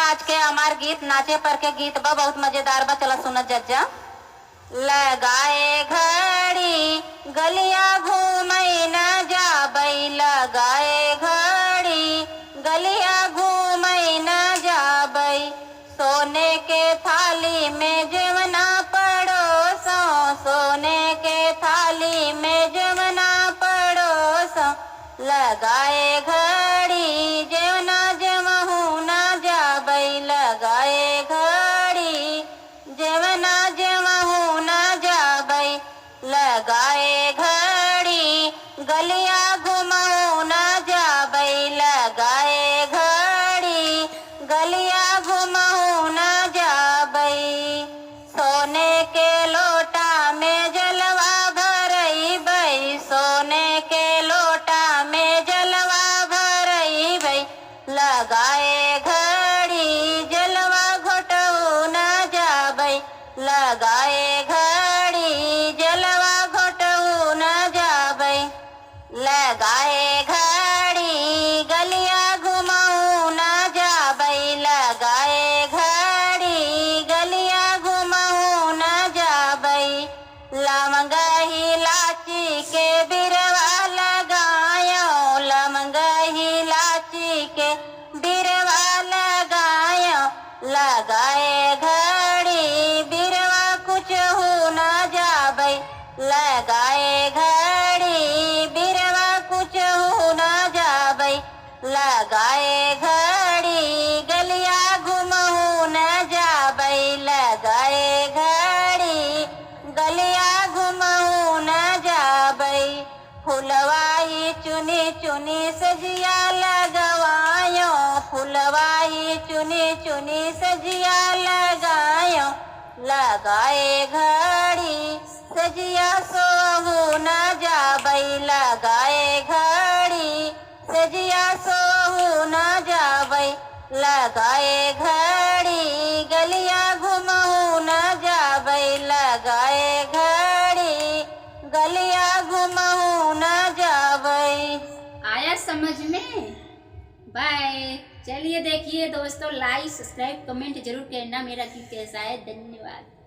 आज के हमार गीत नाचे पर के गीत बा बहुत मजेदार बा। चला सुनत जज्जा। लगाए घड़ी गलिया घूमई न जाबई, लगाए घड़ी गलिया घूमई न जाबई। सोने के थाली में जमना पड़ोसो, सोने के थाली में जमना पड़ोसो। लगाए घड़ी जमना जमहू न जाबई, लगाए घड़ी जमना जमहू न जाबई। लगाए घड़ी गलिया घुमहू न जाबई, लगाए घड़ी गलिया घुमहू न जाबई। सोने के लोटा में जलवा भरई बई, सोने के लोटा में जलवा भरई बई। लगाए घड़ी जलवा घोटऊ न जाबई, लगाए घड़ी जलवा घोटऊ न जाबई। लगाए घड़ी गलिया घुमऊ न जाबई, लगाए घड़ी गलिया घुमऊ न जाबई। लवंग इलायची के बिरवा लगायो, लवंग इलायची के बिरवा लगायो। लगाए घड़ी बिरवा कुछ हो न जाबई, लगाए घड़ी बिरवा कुछ हो न जाबई। लगाए घड़ी गलिया घुमहू न जाबई, लगाए घड़ी गलिया घुमहू न जाबई। फुलवाई चुनी चुनी सजिया लगवायो, फुलवाई चुनी चुनी सजिया लगायो। लगाए घड़ी सजिया सोहू न जाबई, लगाए घड़ी सजिया सोहू न जाबई। लगाए घड़ी गलिया घुमहू न जाबई, लगाए घड़ी गलिया घुमहू न जाबई। आया समझ में? बाय। चलिए देखिए दोस्तों, लाइक सब्सक्राइब कमेंट जरूर करना मेरा गीत कैसा है। धन्यवाद।